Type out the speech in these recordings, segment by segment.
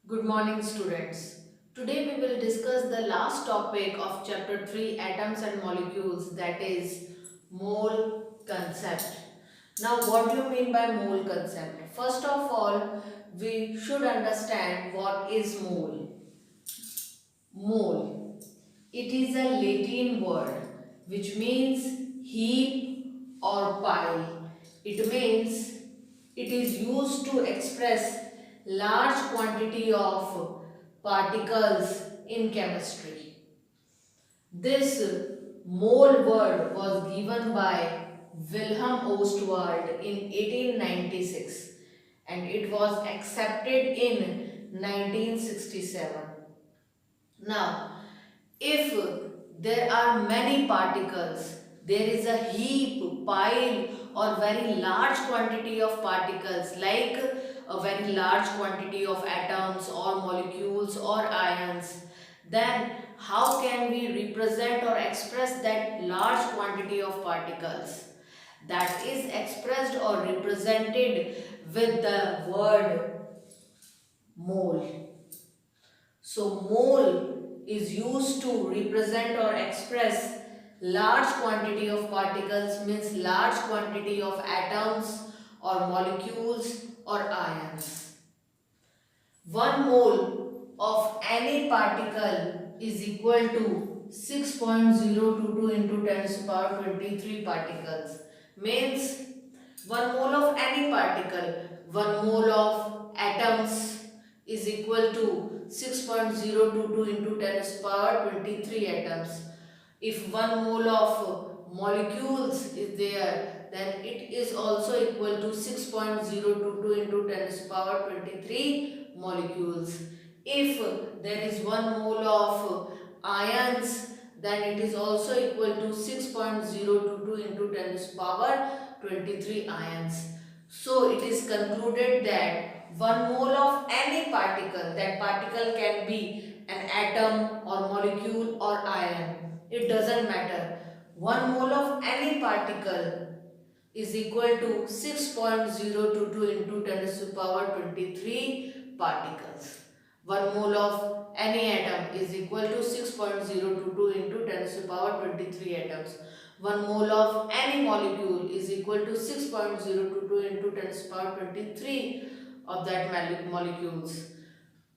Good morning, students. Today we will discuss the last topic of chapter 3, atoms and molecules, that is mole concept. Now what do you mean by mole concept? First of all, we should understand what is mole. Mole. It is a Latin word which means heap or pile. It means it is used to express large quantity of particles in chemistry. This mole word was given by Wilhelm Ostwald in 1896 and it was accepted in 1967. Now, if there are many particles, there is a heap, pile or very large quantity of particles like a very large quantity of atoms or molecules or ions, then how can we represent or express that large quantity of particles? That is expressed or represented with the word mole. So mole is used to represent or express large quantity of particles, means large quantity of atoms or molecules or ions. 1 mole of any particle is equal to 6.022 into 10 to the power 23 particles. Means 1 mole of any particle, 1 mole of atoms is equal to 6.022 into 10 to the power 23 atoms. If 1 mole of molecules is there, then it is also equal to 6.022 into 10 to the power 23 molecules. If there is 1 mole of ions, then it is also equal to 6.022 into 10 to the power 23 ions. So it is concluded that 1 mole of any particle, that particle can be an atom or molecule or ion, it doesn't matter. 1 mole of any particle is equal to 6.022 into 10 to the power 23 particles. 1 mole of any atom is equal to 6.022 into 10 to the power 23 atoms. 1 mole of any molecule is equal to 6.022 into 10 to the power 23 of that molecules.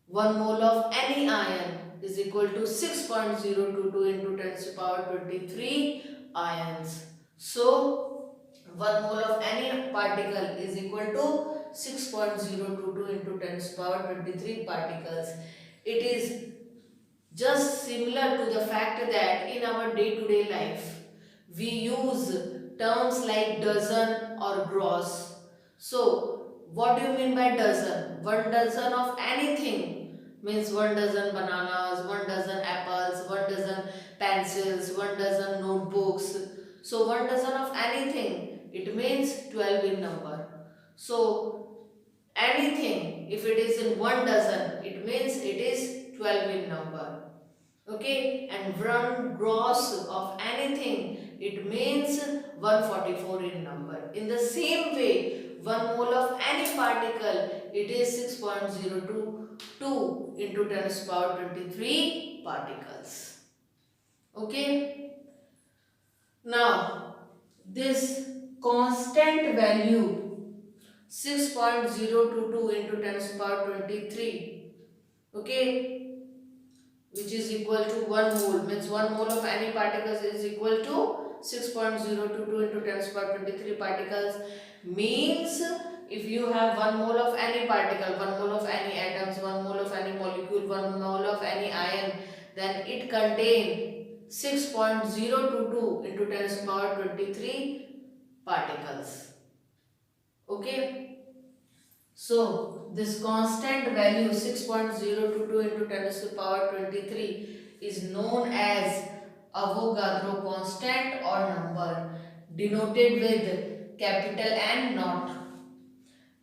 1 mole of any ion is equal to 6.022 into 10 to the power 23 ions. So, 1 mole of any particle is equal to 6.022 into 10 to the power 23 particles. It is just similar to the fact that in our day-to-day life, we use terms like dozen or gross. So, what do you mean by dozen? 1 dozen of anything means 1 dozen bananas, 1 dozen apples, 1 dozen pencils, 1 dozen notebooks. So, 1 dozen of anything, it means 12 in number. So, anything, if it is in 1 dozen, it means it is 12 in number. Okay, and 1 gross of anything, it means 144 in number. In the same way, 1 mole of any particle, it is 6.022 into 10 to the power 23 particles. Okay, now this constant value 6.022 into 10 to the power 23, okay, which is equal to 1 mole, means 1 mole of any particles is equal to 6.022 into 10 to the power 23 particles, means if you have 1 mole of any particle, 1 mole of any atoms, 1 mole of any molecule, 1 mole of any ion, then it contains 6.022 into 10 to the power 23 particles. Okay. So, this constant value 6.022 into 10 to the power 23 is known as Avogadro constant or number, denoted with capital N naught,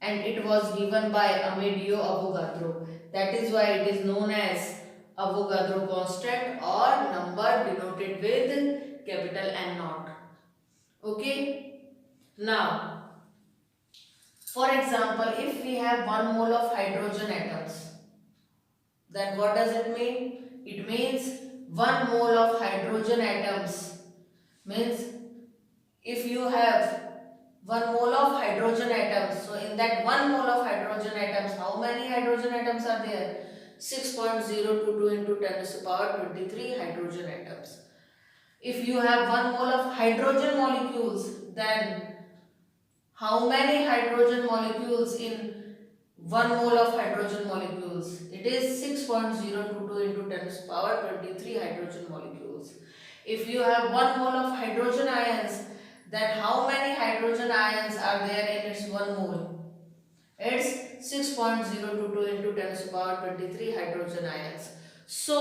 and it was given by Amedeo Avogadro. That is why it is known as Avogadro constant or number denoted with capital N naught. Okay. Now, for example, if we have 1 mole of hydrogen atoms, Then what does it mean? It means 1 mole of hydrogen atoms. Means if you have 1 mole of hydrogen atoms, so in that 1 mole of hydrogen atoms, how many hydrogen atoms are there? 6.022 into 10 to the power 23 hydrogen atoms. If you have 1 mole of hydrogen molecules, then how many hydrogen molecules in 1 mole of hydrogen molecules? It is 6.022 into 10 to the power 23 hydrogen molecules. If you have 1 mole of hydrogen ions, then how many hydrogen ions are there in its 1 mole? It's 6.022 into 10 to the power 23 hydrogen ions. So,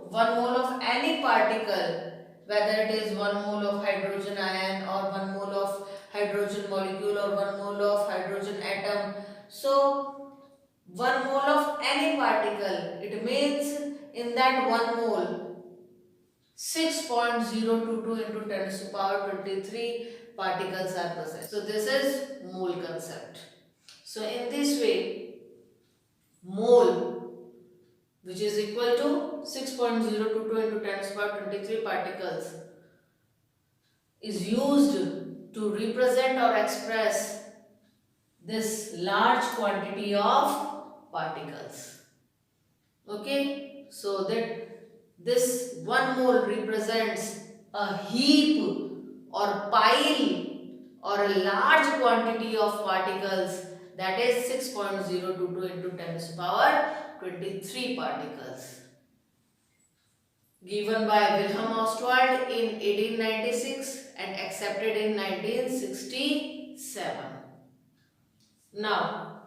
1 mole of any particle, whether it is 1 mole of hydrogen ion or 1 mole of hydrogen molecule or 1 mole of hydrogen atom. So, 1 mole of any particle, it means in that 1 mole, 6.022 into 10 to the power 23 particles are present. So, this is mole concept. So, in this way, mole, which is equal to 6.022 into 10 to the power 23 particles, is used to represent or express this large quantity of particles. Okay, so that this 1 mole represents a heap or pile or a large quantity of particles, that is 6.022 into 10 to the power 23 particles. Given by Wilhelm Ostwald in 1896 and accepted in 1967. Now,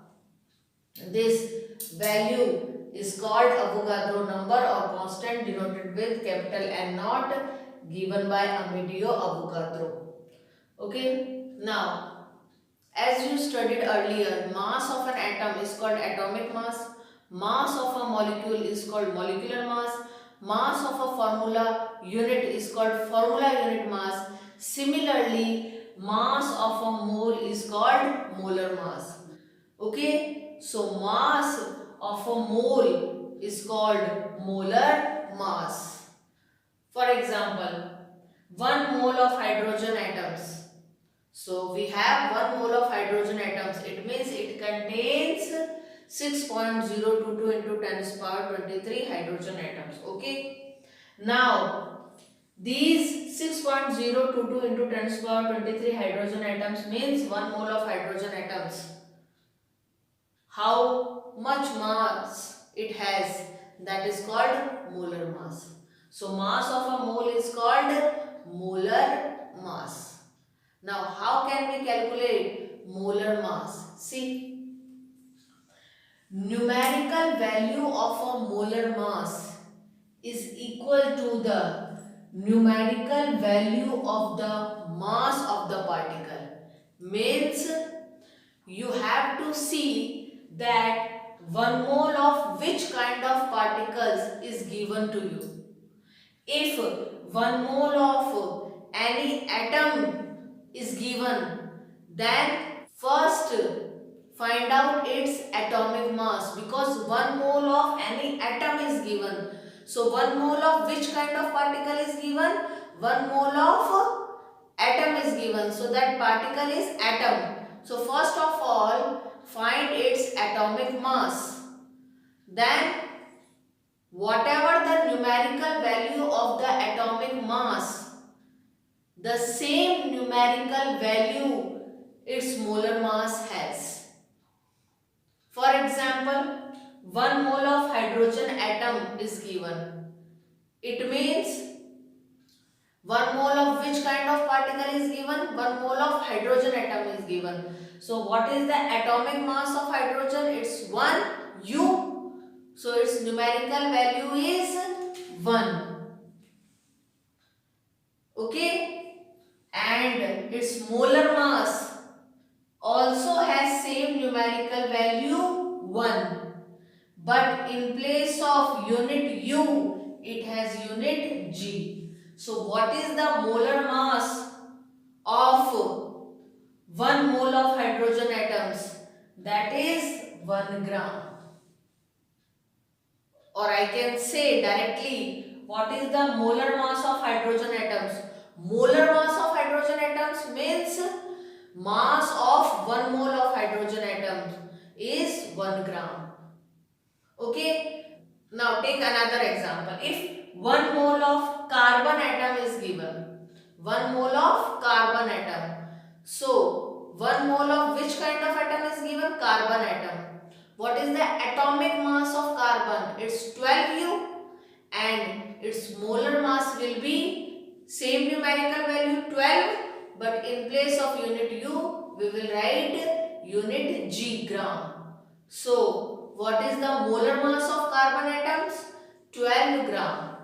this value is called Avogadro number or constant denoted with capital N naught, given by Amedeo Avogadro. Okay, now as you studied earlier, mass of an atom is called atomic mass, mass of a molecule is called molecular mass of a formula unit is called formula unit mass. Similarly, mass of a mole is called molar mass. Okay, so mass of a mole is called molar mass. For example, 1 mole of hydrogen atoms. So we have 1 mole of hydrogen atoms. It means it contains 6.022 into 10 to the power 23 hydrogen atoms. Okay. Now, these 6.022 into 10 to the power 23 hydrogen atoms means 1 mole of hydrogen atoms. How much mass it has, that is called molar mass. So, mass of a mole is called molar mass. Now, how can we calculate molar mass? See, numerical value of a molar mass is equal to the numerical value of the mass of the particle. Means you have to see that 1 mole of which kind of particles is given to you. If 1 mole of any atom is given, then first find out its atomic mass, because 1 mole of any atom is given. So 1 mole of which kind of particle is given? 1 mole of atom is given. So that particle is atom. So first of all, find its atomic mass. Then whatever the numerical value of the atomic mass, the same numerical value its molar mass has. For example, 1 mole of hydrogen atom is given. It means 1 mole of which kind of particle is given? 1 mole of hydrogen atom is given. So what is the atomic mass of hydrogen? It's 1 U. So its numerical value is 1. Okay? And its molar mass also has same numerical value 1. But in place of unit U, it has unit G. So what is the molar mass of 1 mole of hydrogen atoms? That is 1 gram. or I can say directly what is the molar mass of hydrogen atoms. Molar mass of hydrogen atoms means mass of 1 mole of hydrogen atom is 1 gram. Okay. Now take another example. If 1 mole of carbon atom is given, 1 mole of carbon atom. So 1 mole of which kind of atom is given? Carbon atom. What is the atomic mass of carbon? It's 12U and its molar mass will be same numerical value 12, but in place of unit U we will write unit G gram. So what is the molar mass of carbon atoms? 12 gram.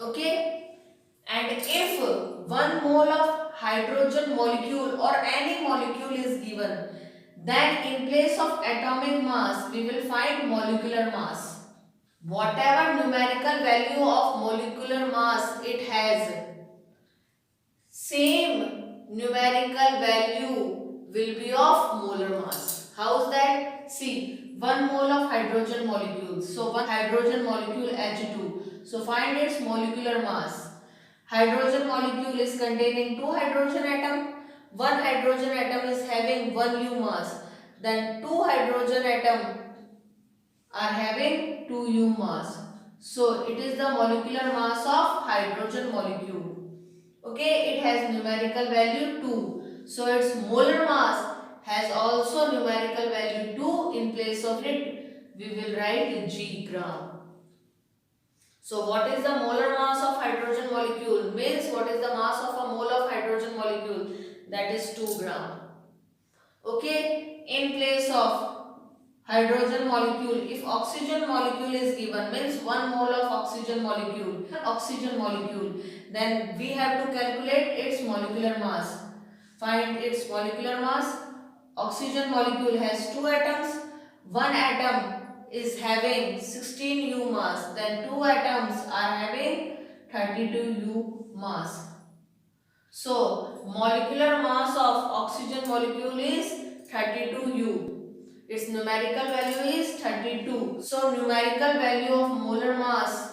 Okay. And if 1 mole of hydrogen molecule or any molecule is given, then in place of atomic mass we will find molecular mass. Whatever numerical value of molecular mass it has, same numerical value will be of molar mass. How is that? See, 1 mole of hydrogen molecule. So 1 hydrogen molecule H2. So find its molecular mass. Hydrogen molecule is containing 2 hydrogen atom. 1 hydrogen atom is having 1 U mass. Then 2 hydrogen atom are having 2 U mass. So it is the molecular mass of hydrogen molecule. Okay, it has numerical value 2. So its molar mass has also numerical value 2. In place of it, we will write G gram. So what is the molar mass of hydrogen molecule? Means what is the mass of a mole of hydrogen molecule? That is 2 gram. Okay, in place of hydrogen molecule, if oxygen molecule is given, means 1 mole of oxygen molecule, then we have to calculate its molecular mass. Find its molecular mass. Oxygen molecule has 2 atoms. 1 atom is having 16 U mass, then 2 atoms are having 32 U mass. So molecular mass of oxygen molecule is 32 U. Its numerical value is 32. So numerical value of molar mass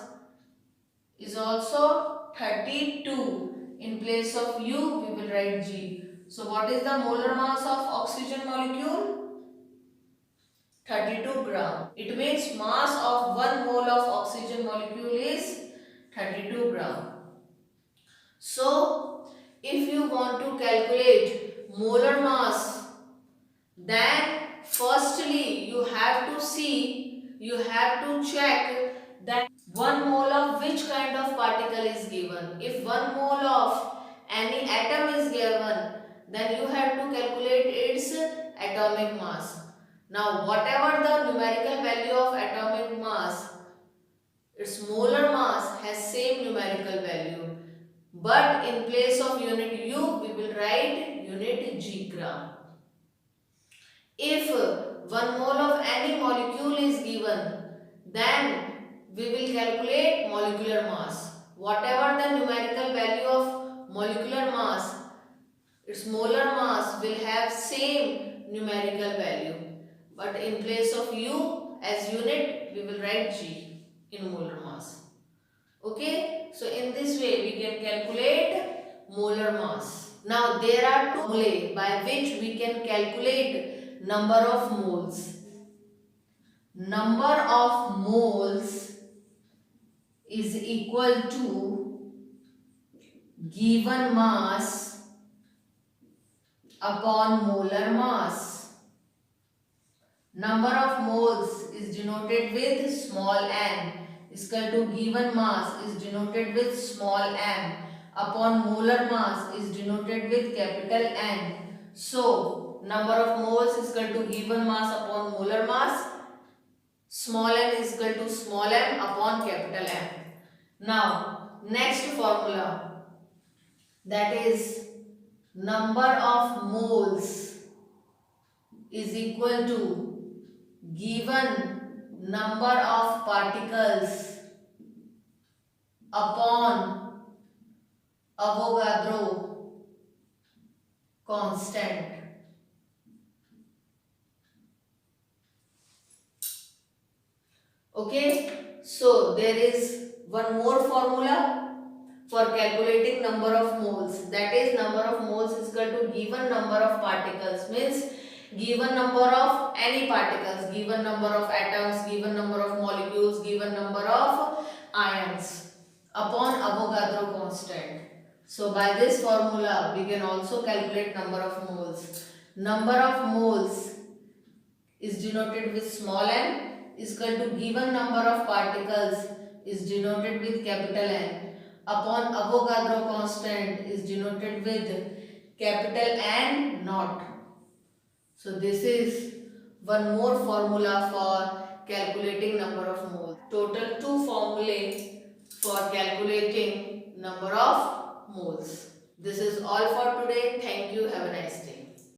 is also 32. In place of U we will write G. So what is the molar mass of oxygen molecule? 32 gram. It means mass of 1 mole of oxygen molecule is 32 gram. So if you want to calculate molar mass, then firstly you have to check that 1 mole of which kind of particle is given. If 1 mole of any atom is given, then you have to calculate its atomic mass. Now whatever the numerical value of atomic mass, its molar mass has same numerical value. But in place of unit U, we will write unit G gram. If 1 mole of any molecule is given, then we will calculate molecular mass. Whatever the numerical value of molecular mass, its molar mass will have same numerical value. But in place of U as unit, we will write G in molar mass. Okay, so in this way we can calculate molar mass. Now there are two formulae by which we can calculate number of moles. Number of moles is equal to given mass upon molar mass. Number of moles is denoted with small n is equal to given mass is denoted with small m upon molar mass is denoted with capital N. So number of moles is equal to given mass upon molar mass, small n is equal to small m upon capital M. Now next formula, that is number of moles is equal to given number of particles upon Avogadro constant. Okay, so there is one more formula for calculating number of moles, that is number of moles is equal to given number of particles, means given number of any particles, given number of atoms, given number of molecules, given number of ions upon Avogadro constant. So by this formula we can also calculate number of moles. Number of moles is denoted with small m is equal to given number of particles is denoted with capital N upon Avogadro constant is denoted with capital N naught. So this is one more formula for calculating number of moles. Total two formulae for calculating number of moles. This is all for today. Thank you. Have a nice day.